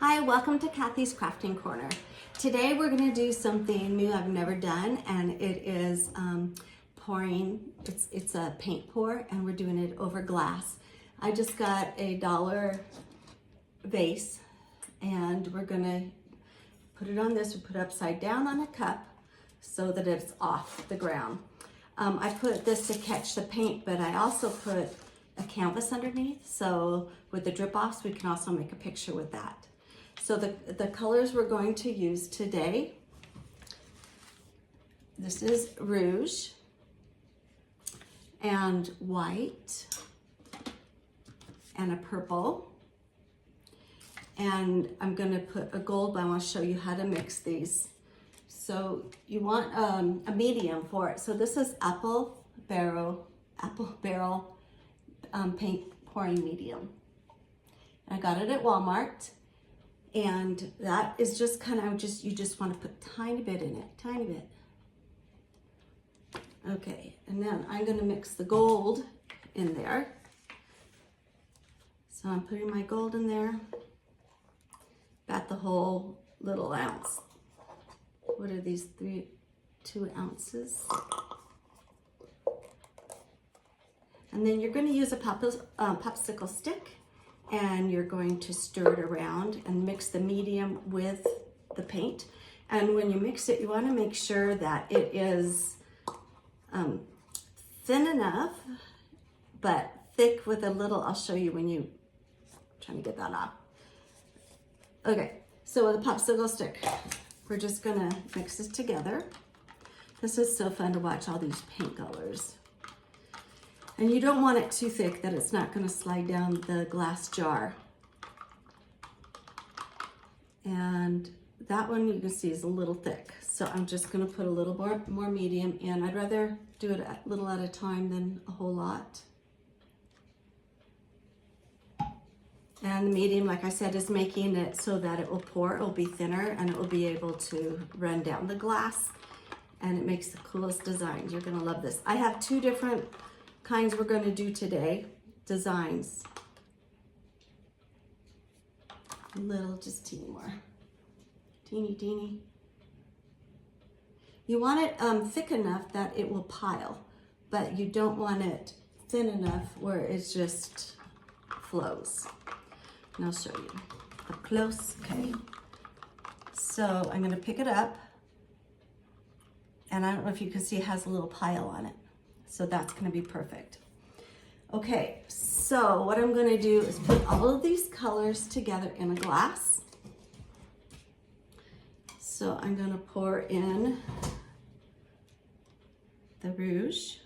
Hi, welcome to Kathy's Crafting Corner. Today we're going to do something new I've never done, and it is pouring. It's a paint pour, and we're doing it over glass. I just got a $1 vase, and we're going to put it on this. We put it upside down on a cup so that it's off the ground. I put this to catch the paint, but I also put a canvas underneath, so with the drip offs we can also make a picture with that. So the colors we're going to use today, this is rouge and white and a purple, and I'm going to put a gold, but I want to show you how to mix these. So you want a medium for it. So this is apple barrel paint pouring medium. I got it at Walmart, and that is just kind of you just want to put a tiny bit in it, tiny bit. Okay, and then I'm going to mix the gold in there. So I'm putting my gold in there, about the whole little ounce. What are these, 2 ounces? And then you're going to use a popsicle stick, and you're going to stir it around and mix the medium with the paint. And when you mix it, you want to make sure that it is thin enough, but thick with a little, I'll show you when you trying to get that off. Okay, so with a popsicle stick, we're just gonna mix this together. This is so fun to watch all these paint colors. And you don't want it too thick that it's not gonna slide down the glass jar. And that one you can see is a little thick. So I'm just gonna put a little more medium in. I'd rather do it a little at a time than a whole lot. And the medium, like I said, is making it so that it will pour, it will be thinner, and it will be able to run down the glass. And it makes the coolest designs. You're gonna love this. I have 2 different kinds we're gonna do today, designs. A little, just teeny more. Teeny. You want it thick enough that it will pile, but you don't want it thin enough where it just flows. And I'll show you up close. Okay, so I'm gonna pick it up, and I don't know if you can see it has a little pile on it, so that's gonna be perfect. Okay, so what I'm gonna do is put all of these colors together in a glass. So I'm gonna pour in the rouge.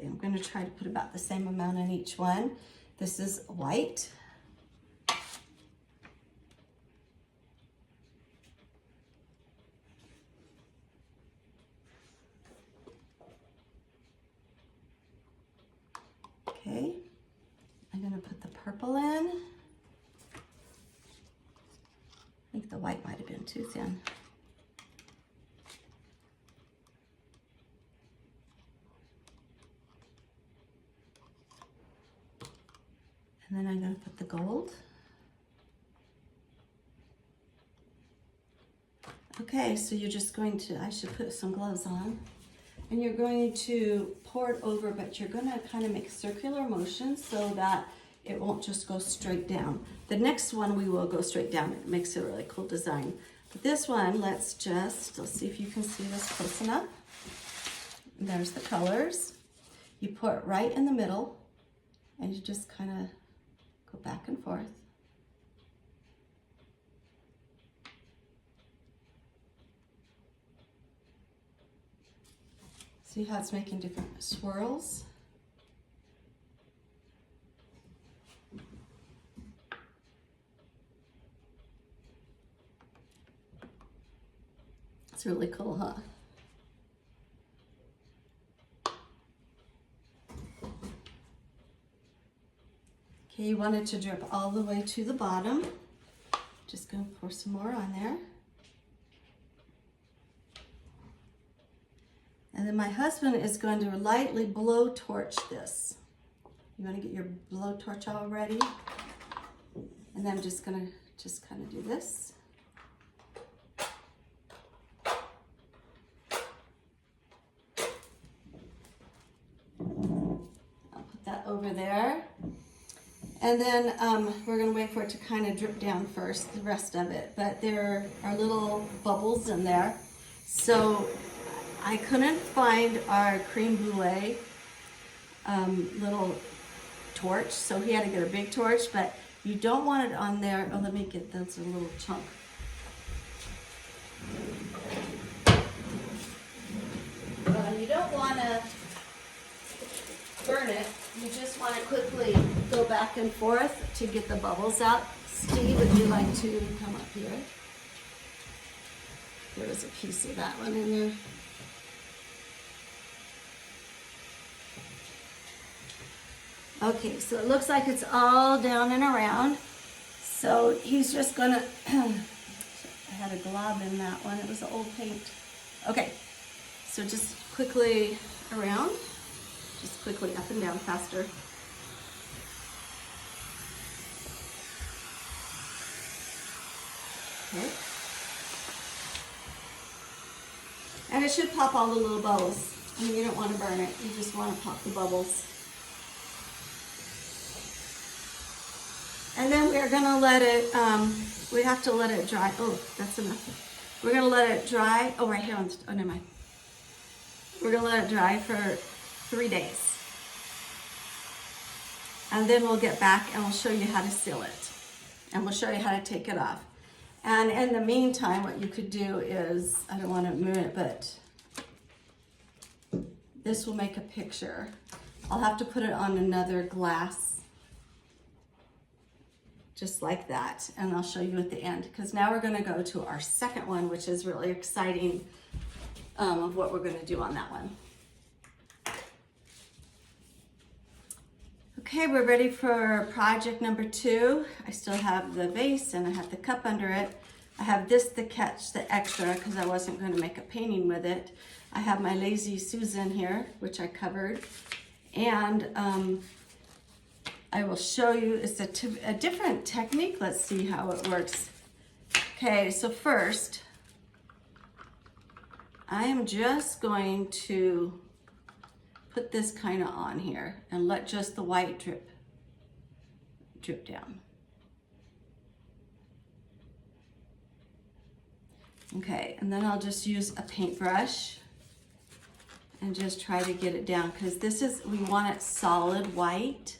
I'm going to try to put about the same amount in each one. This is white. Okay, I'm going to put the purple in. I think the white might have been too thin. And then I'm going to put the gold. Okay, so you're just going to, I should put some gloves on. And you're going to pour it over, but you're going to kind of make circular motions so that it won't just go straight down. The next one we will go straight down. It makes a really cool design. But this one, let's see if you can see this close enough. And there's the colors. You pour it right in the middle, and you just kind of go back and forth. See how it's making different swirls? It's really cool, huh? Okay, you want it to drip all the way to the bottom. Just gonna pour some more on there. And then my husband is going to lightly blow torch this. You want to get your blow torch all ready? And then I'm just going to kind of do this. I'll put that over there. And then we're going to wait for it to kind of drip down first, the rest of it. But there are little bubbles in there. So I couldn't find our creme brulee little torch, so he had to get a big torch, but you don't want it on there. Oh, let me get this a little chunk. You don't want to burn it. You just want to quickly go back and forth to get the bubbles out. Steve, would you like to come up here? There was a piece of that one in there. Okay, so it looks like it's all down and around. So he's just gonna, I had a glob in that one, it was the old paint. Okay, so just quickly around, just quickly up and down faster. Okay. And it should pop all the little bubbles. I mean, you don't want to burn it, you just want to pop the bubbles. And then we're gonna let it, we have to let it dry. Oh, that's enough. We're gonna let it dry. Oh, right here on, oh, never mind. We're gonna let it dry for 3 days. And then we'll get back and we'll show you how to seal it. And we'll show you how to take it off. And in the meantime, what you could do is, I don't wanna move it, but this will make a picture. I'll have to put it on another glass, just like that, and I'll show you at the end, because now we're going to go to our second one, which is really exciting, of what we're going to do on that one. Okay, we're ready for project number 2. I still have the vase and I have the cup under it. I have this to catch the extra because I wasn't going to make a painting with it. I have my Lazy Susan here, which I covered, and I will show you, it's a different technique. Let's see how it works. Okay, so first, I am just going to put this kind of on here and let just the white drip down. Okay, and then I'll just use a paintbrush and just try to get it down, because we want it solid white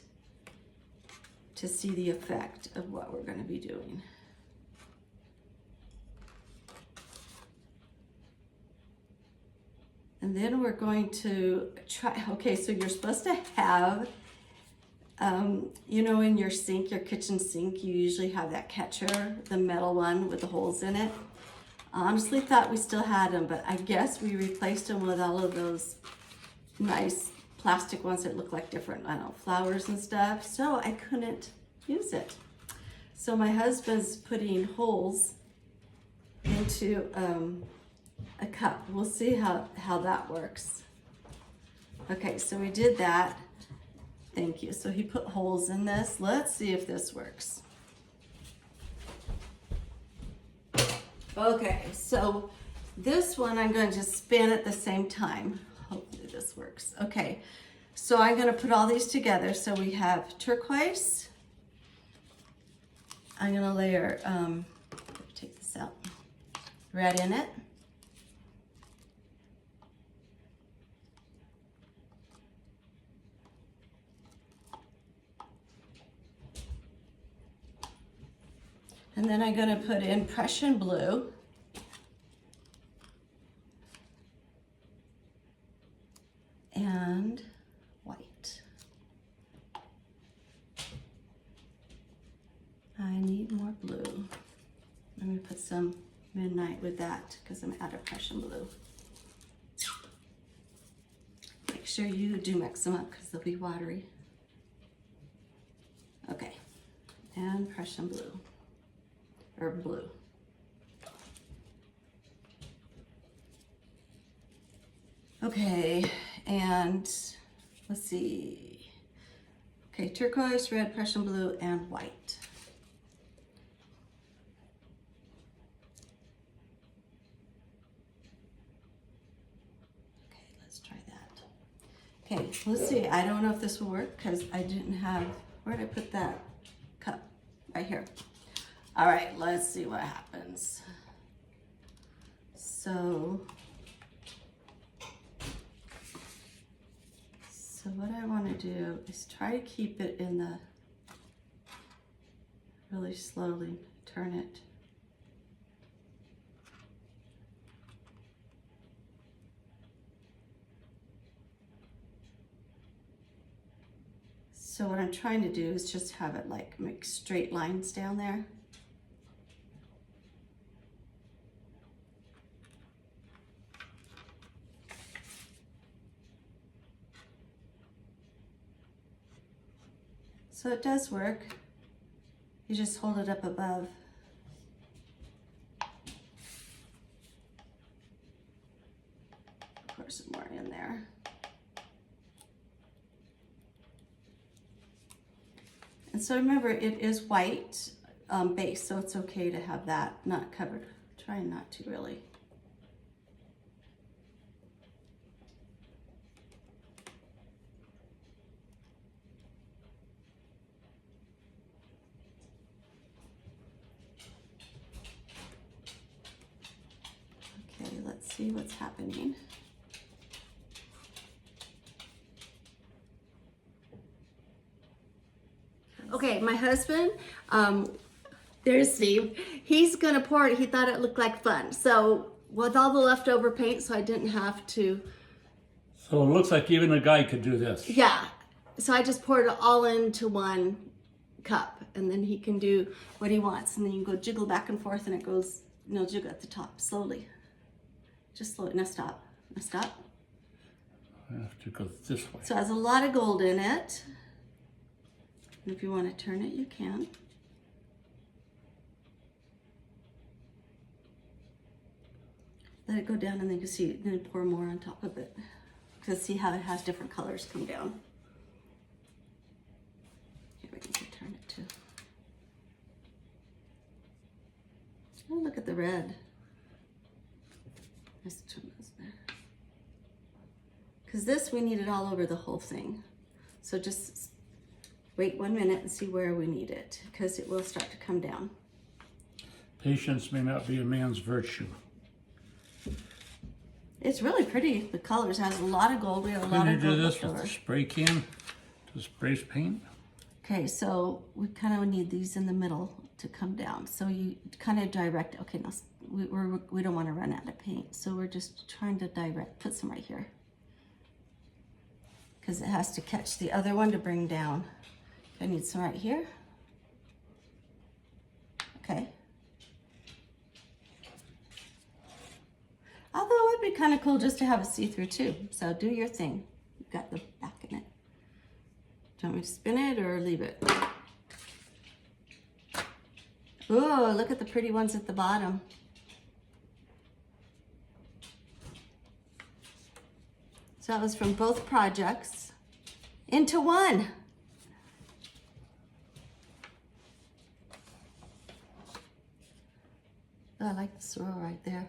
to see the effect of what we're going to be doing. And then we're going to try, okay, so you're supposed to have, you know, in your sink, your kitchen sink, you usually have that catcher, the metal one with the holes in it. I honestly thought we still had them, but I guess we replaced them with all of those nice plastic ones that look like different, I don't know, flowers and stuff. So I couldn't use it. So my husband's putting holes into a cup. We'll see how that works. Okay, so we did that. Thank you. So he put holes in this. Let's see if this works. Okay, so this one I'm going to spin at the same time. Hopefully this works. Okay, so I'm going to put all these together. So we have turquoise. I'm going to layer, take this out, red in it. And then I'm going to put in Prussian blue. And white. I need more blue. I'm going to put some midnight with that because I'm out of Prussian blue. Make sure you do mix them up because they'll be watery. Okay, and Prussian blue. Or blue. Okay, and let's see. Okay, turquoise, red, Prussian blue, and white. Okay, let's try that. Okay, let's see. I don't know if this will work because I didn't have, where did I put that cup? Right here. All right, let's see what happens. So what I want to do is try to keep it in the, really slowly turn it. So what I'm trying to do is just have it like make straight lines down there. So it does work. You just hold it up above. Pour some more in there. And so remember, it is white base, so it's okay to have that not covered. Try not to really. Okay, let's see what's happening. Okay, my husband, there's Steve. He's gonna pour it. He thought it looked like fun. So with all the leftover paint, so I didn't have to. So it looks like even a guy could do this. Yeah. So I just poured it all into one cup, and then he can do what he wants. And then you can go jiggle back and forth, and it goes, jiggle at the top slowly. Just slowly. Now stop. Now stop. I have to go this way. So it has a lot of gold in it. And if you want to turn it, you can. Let it go down, and then you can see, then pour more on top of it. Because see how it has different colors come down. Here, we can turn it too. Oh, look at the red. Let's turn those there. Because this, we need it all over the whole thing. So just wait 1 minute and see where we need it, because it will start to come down. Patience may not be a man's virtue. It's really pretty. The colors has a lot of gold. We have a lot Can of you gold do this left with over. the spray can to spray paint? Okay, so we kind of need these in the middle to come down. So you kind of direct. Okay, now we don't want to run out of paint, so we're just trying to direct. Put some right here, because it has to catch the other one to bring down. I need some right here. Okay. Although it'd be kind of cool just to have a see-through too. So do your thing. You've got the back in it. Do you want me to spin it or leave it? Oh, look at the pretty ones at the bottom. So that was from both projects into one. Oh, I like the swirl right there.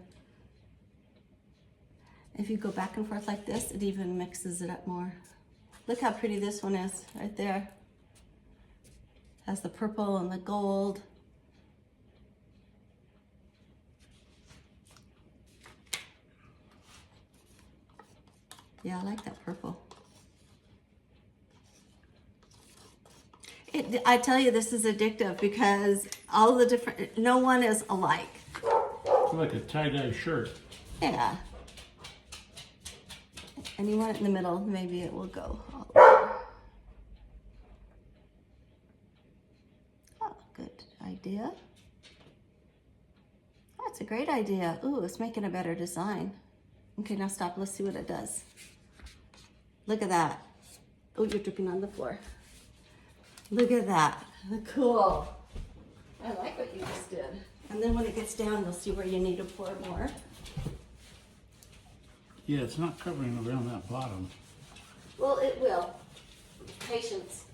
If you go back and forth like this, it even mixes it up more. Look how pretty this one is right there. Has the purple and the gold. Yeah, I like that purple. I tell you, this is addictive because all the different, no one is alike. It's like a tie-dye shirt. Yeah. And you want it in the middle, maybe it will go all over. Oh, good idea. That's a great idea. Ooh, it's making a better design. Okay, now stop. Let's see what it does. Look at that. Oh, you're dripping on the floor. Look at that. Cool. I like what you just did. And then when it gets down, you'll see where you need to pour more. Yeah, it's not covering around that bottom. Well, it will. Patience.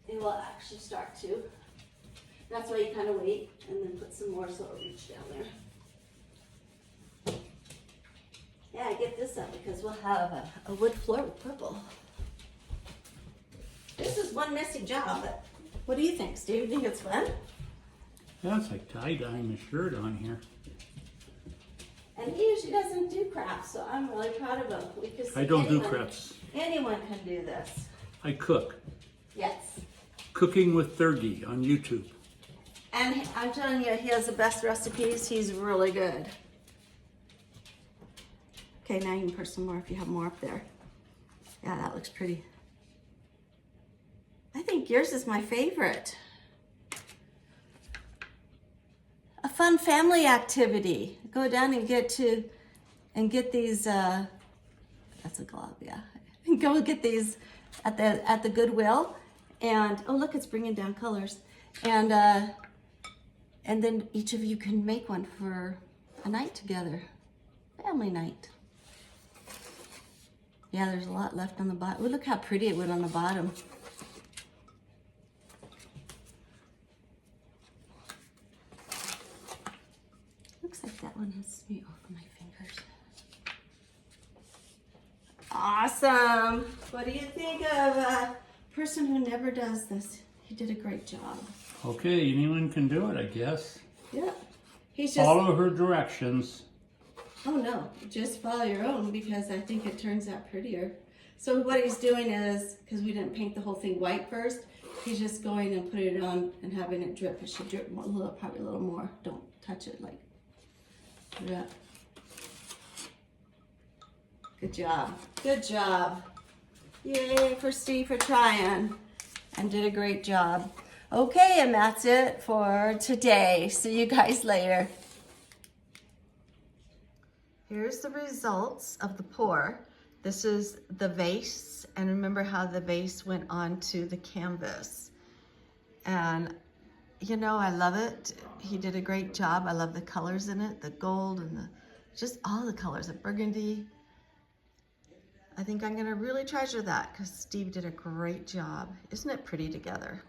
It will actually start to. That's why you kind of wait and then put some more so it'll reach down there. Yeah, get this up because we'll have a wood floor with purple. This is one messy job, but what do you think, Steve? You think it's fun? Yeah, it's like tie-dyeing a shirt on here. And he usually doesn't do crafts, so I'm really proud of him. Because I don't do crafts. Anyone can do this. I cook. Yes. Cooking with Thurgy on YouTube. And I'm telling you, he has the best recipes. He's really good. Okay, now you can put some more if you have more up there. Yeah, that looks pretty. I think yours is my favorite. A fun family activity. Go down and get these, that's a glove, yeah. Go get these at the Goodwill. And, oh look, it's bringing down colors. And then each of you can make one for a night together. Family night. Yeah, there's a lot left on the bottom. Oh, look how pretty it went on the bottom. Looks like that one has me over my fingers. Awesome. What do you think of a person who never does this? He did a great job. Okay, anyone can do it, I guess. Yep. He's just... Follow her directions. Oh no, just follow your own because I think it turns out prettier. So what he's doing is, because we didn't paint the whole thing white first, he's just going and putting it on and having it drip. It should drip a little, probably a little more. Don't touch it like that. Good job. Good job. Yay for Steve for trying and did a great job. Okay, and that's it for today. See you guys later. Here's the results of the pour. This is the vase, and remember how the vase went onto the canvas. And you know, I love it. He did a great job. I love the colors in it, the gold and just all the colors, the burgundy. I think I'm gonna really treasure that because Steve did a great job. Isn't it pretty together?